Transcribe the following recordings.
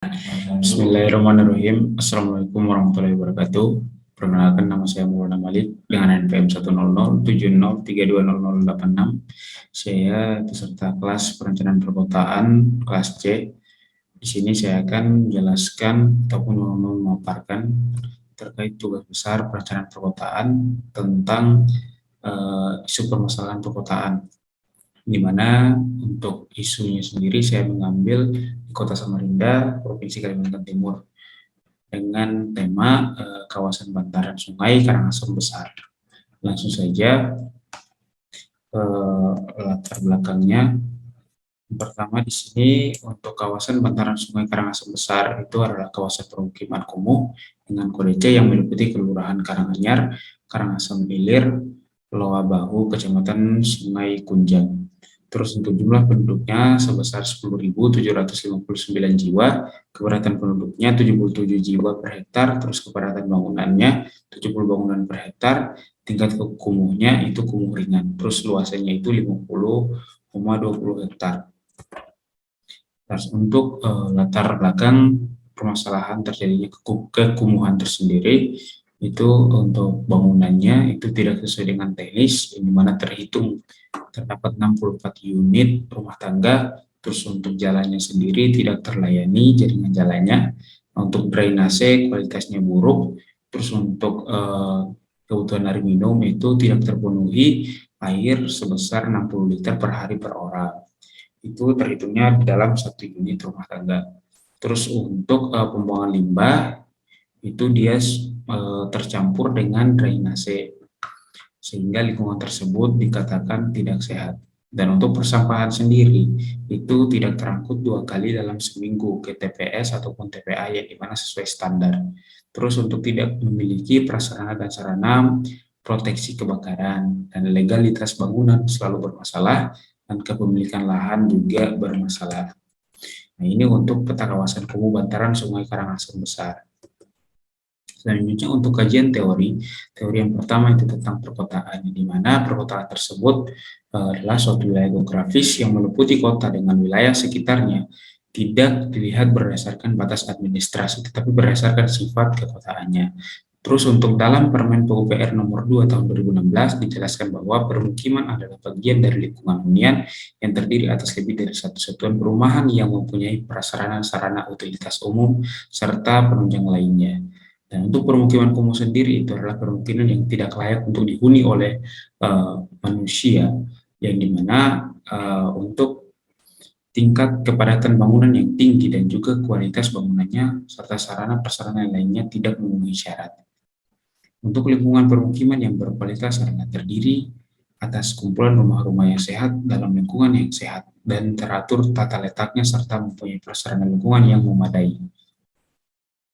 Bismillahirrahmanirrahim. Assalamualaikum warahmatullahi wabarakatuh. Perkenalkan, nama saya Maulana Malik dengan NPM 10070320086. Saya peserta kelas perencanaan perkotaan kelas C. Di sini saya akan menjelaskan ataupun memaparkan terkait tugas besar perencanaan perkotaan tentang isu permasalahan perkotaan, di mana untuk isunya sendiri saya mengambil di Kota Samarinda, Provinsi Kalimantan Timur, dengan tema kawasan bantaran sungai Karangasem Besar. Langsung saja latar belakangnya. Pertama, di sini untuk kawasan bantaran sungai Karangasem Besar itu adalah kawasan permukiman kumuh dengan kode C yang meliputi Kelurahan Karanganyar, Karangasem Ilir, Loa Bahu, Kecamatan Sungai Kunjang. Terus untuk jumlah penduduknya sebesar 10.759 jiwa, kepadatan penduduknya 77 jiwa per hektar, terus kepadatan bangunannya 70 bangunan per hektar, tingkat kumuhnya itu kumuh ringan, terus luasannya itu 50,20 hektar. Terus untuk latar belakang permasalahan terjadinya kekumuhan tersendiri, itu untuk bangunannya itu tidak sesuai dengan teknis, di mana terhitung terdapat 64 unit rumah tangga. Terus untuk jalannya sendiri tidak terlayani jaringan jalannya. Untuk drainase kualitasnya buruk. Terus untuk kebutuhan air minum itu tidak terpenuhi, air sebesar 60 liter per hari per orang. Itu terhitungnya dalam satu unit rumah tangga. Terus untuk pembuangan limbah itu dia tercampur dengan drainase, sehingga lingkungan tersebut dikatakan tidak sehat. Dan untuk persampahan sendiri itu tidak terangkut 2 kali dalam seminggu ke TPS ataupun TPA yang dimana sesuai standar. Terus untuk tidak memiliki prasarana dan sarana proteksi kebakaran, dan legalitas bangunan selalu bermasalah, dan kepemilikan lahan juga bermasalah. Nah, ini untuk peta kawasan kumuh bantaran Sungai Karangasem Besar. Selanjutnya untuk kajian teori yang pertama itu tentang perkotaan, di mana perkotaan tersebut adalah suatu wilayah geografis yang meliputi kota dengan wilayah sekitarnya, tidak dilihat berdasarkan batas administrasi, tetapi berdasarkan sifat kekotaannya. Terus untuk dalam Permen PUPR nomor 2 tahun 2016 dijelaskan bahwa permukiman adalah bagian dari lingkungan hunian yang terdiri atas lebih dari satu satuan perumahan yang mempunyai prasarana sarana utilitas umum serta penunjang lainnya. Dan untuk permukiman kumuh sendiri itu adalah permukiman yang tidak layak untuk dihuni oleh manusia, yang dimana untuk tingkat kepadatan bangunan yang tinggi dan juga kualitas bangunannya serta sarana prasarana lainnya tidak memenuhi syarat. Untuk lingkungan permukiman yang berkualitas adalah terdiri atas kumpulan rumah-rumah yang sehat dalam lingkungan yang sehat dan teratur tata letaknya serta mempunyai prasarana lingkungan yang memadai.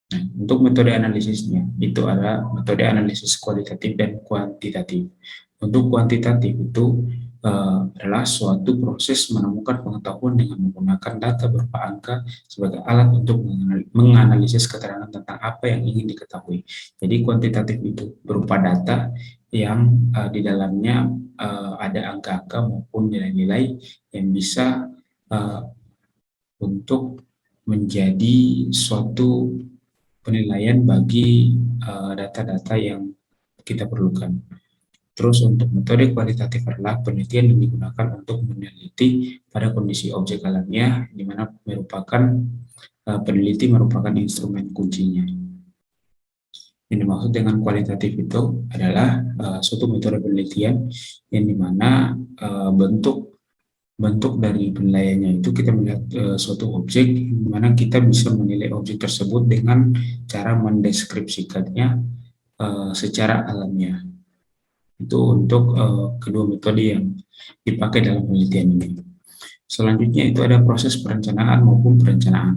Nah, untuk metode analisisnya, itu adalah metode analisis kualitatif dan kuantitatif. Untuk kuantitatif itu adalah suatu proses menemukan pengetahuan dengan menggunakan data berupa angka sebagai alat untuk menganalisis keterangan tentang apa yang ingin diketahui. Jadi kuantitatif itu berupa data yang di dalamnya ada angka-angka maupun nilai-nilai yang bisa untuk menjadi suatu penilaian bagi data-data yang kita perlukan. Terus untuk metode kualitatif adalah penelitian yang digunakan untuk meneliti pada kondisi objek alamnya, di mana peneliti merupakan instrumen kuncinya. Yang dimaksud dengan kualitatif itu adalah suatu metode penelitian yang dimana bentuk dari penilaiannya itu kita melihat suatu objek, di mana kita bisa menilai objek tersebut dengan cara mendeskripsikannya secara alamiah. Itu untuk kedua metode yang dipakai dalam penelitian ini. Selanjutnya itu ada proses perencanaan maupun perencanaan.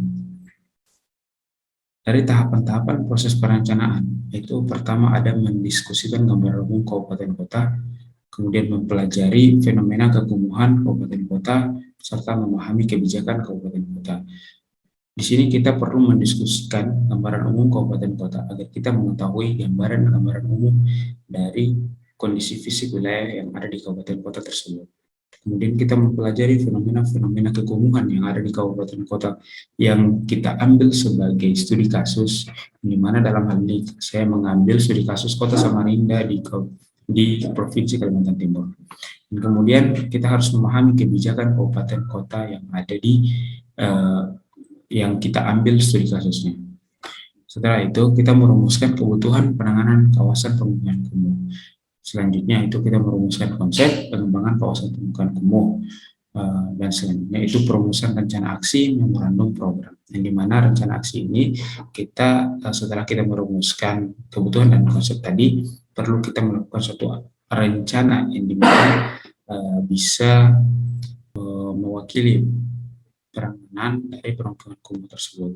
Dari tahapan-tahapan proses perencanaan, itu pertama ada mendiskusikan gambaran umum kabupaten kota, kemudian mempelajari fenomena kekumuhan kabupaten kota, serta memahami kebijakan kabupaten kota. Di sini kita perlu mendiskusikan gambaran umum kabupaten kota agar kita mengetahui gambaran umum dari kondisi fisik wilayah yang ada di kabupaten kota tersebut. Kemudian kita mempelajari fenomena-fenomena kekumuhan yang ada di kabupaten kota yang kita ambil sebagai studi kasus, di mana dalam hal ini saya mengambil studi kasus Kota Samarinda di Provinsi Kalimantan Timur. Dan kemudian kita harus memahami kebijakan kabupaten kota yang ada di eh, yang kita ambil studi kasusnya. Setelah itu kita merumuskan kebutuhan penanganan kawasan pemukiman kumuh. Selanjutnya itu kita merumuskan konsep pengembangan kawasan pemukiman kumuh. Dan selanjutnya itu perumusan rencana aksi memorandum program. Yang di mana rencana aksi ini kita setelah kita merumuskan kebutuhan dan konsep tadi, perlu kita melakukan suatu rencana yang dimana bisa mewakili penanganan dari pemukiman kumuh tersebut.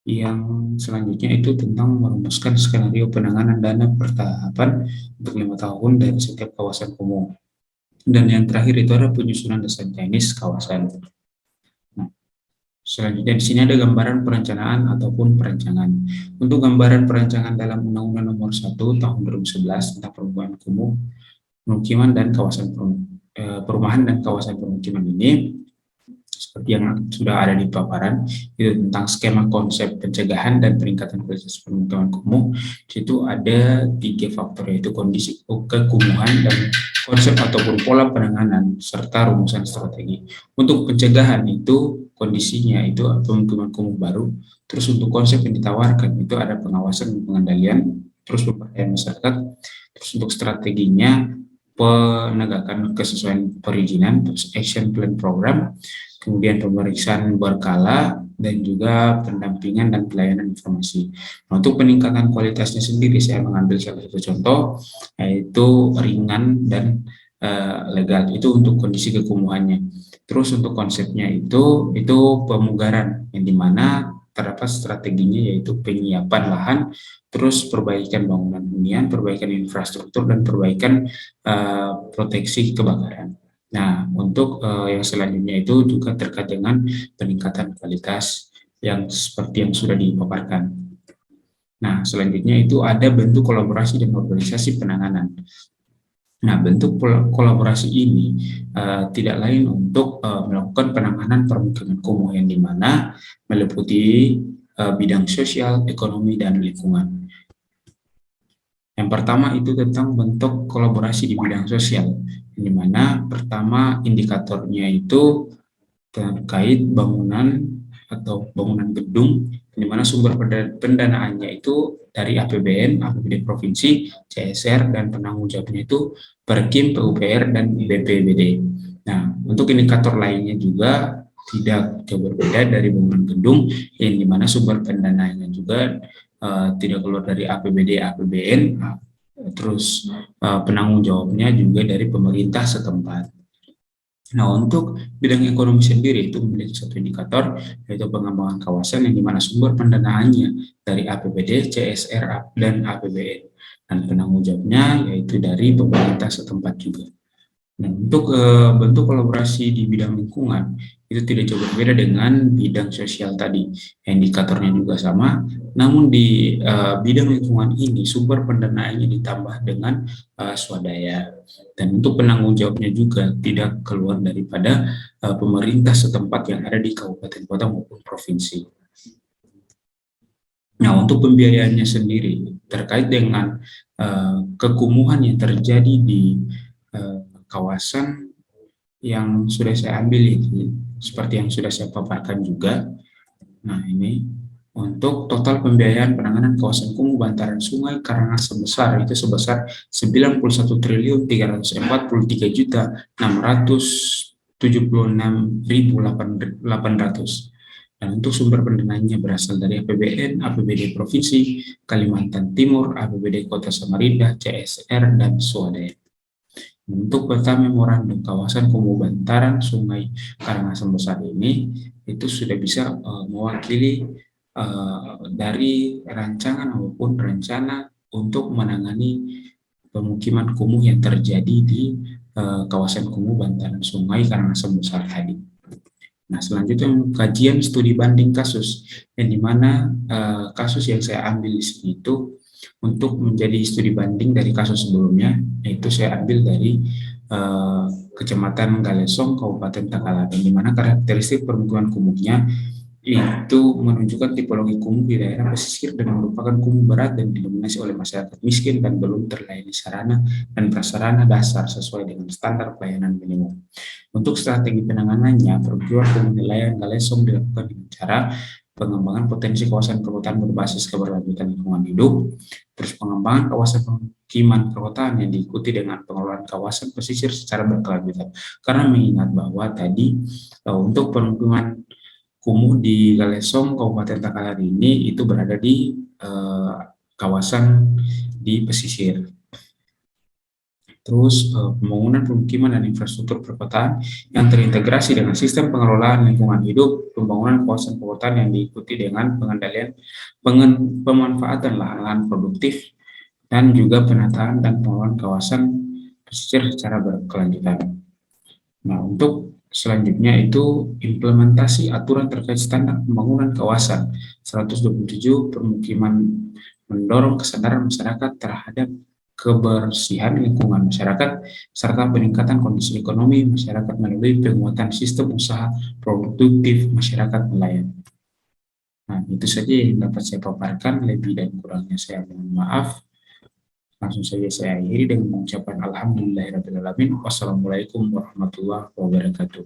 Yang selanjutnya itu tentang merumuskan skenario penanganan dana bertahapan untuk 5 tahun dari setiap kawasan kumuh. Dan yang terakhir itu ada penyusunan desain teknis kawasan. Nah, selanjutnya di sini ada gambaran perencanaan ataupun perancangan. Untuk gambaran perancangan dalam Undang-Undang Nomor 1 Tahun 2011 tentang perubahan kumuh, pemukiman dan kawasan perumahan dan kawasan pemukiman ini, seperti yang sudah ada di paparan, itu tentang skema konsep pencegahan dan peningkatan kualitas pemukiman kumuh. Itu ada 3 faktor, yaitu kondisi kekumuhan dan konsep ataupun pola penanganan serta rumusan strategi. Untuk pencegahan itu kondisinya itu pemukiman kumuh baru. Terus untuk konsep yang ditawarkan itu ada pengawasan dan pengendalian, terus pemberdayaan masyarakat. Terus untuk strateginya penegakan kesesuaian perizinan, terus action plan program, kemudian pemeriksaan berkala, dan juga pendampingan dan pelayanan informasi. Nah, untuk peningkatan kualitasnya sendiri, saya mengambil salah satu contoh, yaitu ringan dan legal. Itu untuk kondisi kekumuhannya. Terus untuk konsepnya itu pemugaran, yang dimana terdapat strateginya yaitu penyiapan lahan, terus perbaikan bangunan hunian, perbaikan infrastruktur, dan perbaikan proteksi kebakaran. Nah, untuk yang selanjutnya itu juga terkait dengan peningkatan kualitas yang seperti yang sudah dipaparkan. Nah, selanjutnya itu ada bentuk kolaborasi dan organisasi penanganan. Nah, bentuk kolaborasi ini tidak lain untuk melakukan penanganan pemukiman kumuh yang dimana meliputi bidang sosial, ekonomi, dan lingkungan. Yang pertama itu tentang bentuk kolaborasi di bidang sosial, di mana pertama indikatornya itu terkait bangunan atau bangunan gedung, di mana sumber pendanaannya itu dari APBN, APBD Provinsi, CSR, dan penanggung jawabnya itu Perkim, PUPR, dan BPBD. Nah, untuk indikator lainnya juga tidak jauh berbeda dari bangunan gedung, yang dimana sumber pendanaannya juga tidak keluar dari APBD, APBN, terus penanggung jawabnya juga dari pemerintah setempat. Nah, untuk bidang ekonomi sendiri itu memiliki satu indikator, yaitu pengembangan kawasan yang dimana sumber pendanaannya dari APBD, CSR, dan APBN. Dan penanggung jawabnya yaitu dari pemerintah setempat juga. Nah, untuk bentuk kolaborasi di bidang lingkungan itu tidak jauh berbeda dengan bidang sosial tadi. Indikatornya juga sama, namun di bidang lingkungan ini sumber pendanaannya ditambah dengan swadaya. Dan untuk penanggung jawabnya juga tidak keluar daripada pemerintah setempat yang ada di kabupaten kota maupun provinsi. Nah, untuk pembiayaannya sendiri terkait dengan kekumuhan yang terjadi di kawasan yang sudah saya ambil itu seperti yang sudah saya paparkan juga. Nah, ini untuk total pembiayaan penanganan kawasan kumuh bantaran sungai Karangasem besar itu sebesar 91.304.676.800. Dan untuk sumber pendanaannya berasal dari APBN, APBD Provinsi Kalimantan Timur, APBD Kota Samarinda, CSR, dan swadaya. Untuk peta memorandum kawasan kumuh bantaran sungai Karangasem besar ini itu sudah bisa mewakili dari rancangan maupun rencana untuk menangani pemukiman kumuh yang terjadi di kawasan kumuh bantaran sungai Karangasem besar tadi. Nah, selanjutnya kajian studi banding kasus, yang dimana kasus yang saya ambil di sini itu untuk menjadi studi banding dari kasus sebelumnya, yaitu saya ambil dari Kecamatan Galesong, Kabupaten Takalani, di mana karakteristik permukiman kumuhnya itu menunjukkan tipologi kumuh di daerah pesisir dan merupakan kumuh berat dan didominasi oleh masyarakat miskin dan belum terlayani sarana dan prasarana dasar sesuai dengan standar pelayanan minimum. Untuk strategi penanganannya, permukiman kumuh nelayan Galesong dilakukan dengan cara pengembangan potensi kawasan perkotaan berbasis keberlanjutan lingkungan hidup, terus pengembangan kawasan pemukiman perkotaan yang diikuti dengan pengelolaan kawasan pesisir secara berkelanjutan. Karena mengingat bahwa tadi untuk permukiman kumuh di Galesong, Kabupaten Takalani ini itu berada di kawasan di pesisir. Terus pembangunan pemukiman dan infrastruktur perkotaan yang terintegrasi dengan sistem pengelolaan lingkungan hidup, pembangunan kawasan perkotaan yang diikuti dengan pengendalian pemanfaatan lahan-lahan produktif, dan juga penataan dan pengelolaan kawasan pesisir secara berkelanjutan. Nah, untuk selanjutnya itu implementasi aturan terkait standar pembangunan kawasan 127 permukiman mendorong kesadaran masyarakat terhadap kebersihan lingkungan masyarakat serta peningkatan kondisi ekonomi masyarakat melalui penguatan sistem usaha produktif masyarakat nelayan. Nah, itu saja yang dapat saya paparkan, lebih dan kurangnya saya mohon maaf. Langsung saja saya akhiri dengan mengucapkan alhamdulillahirabbil alamin. Wassalamualaikum warahmatullahi wabarakatuh.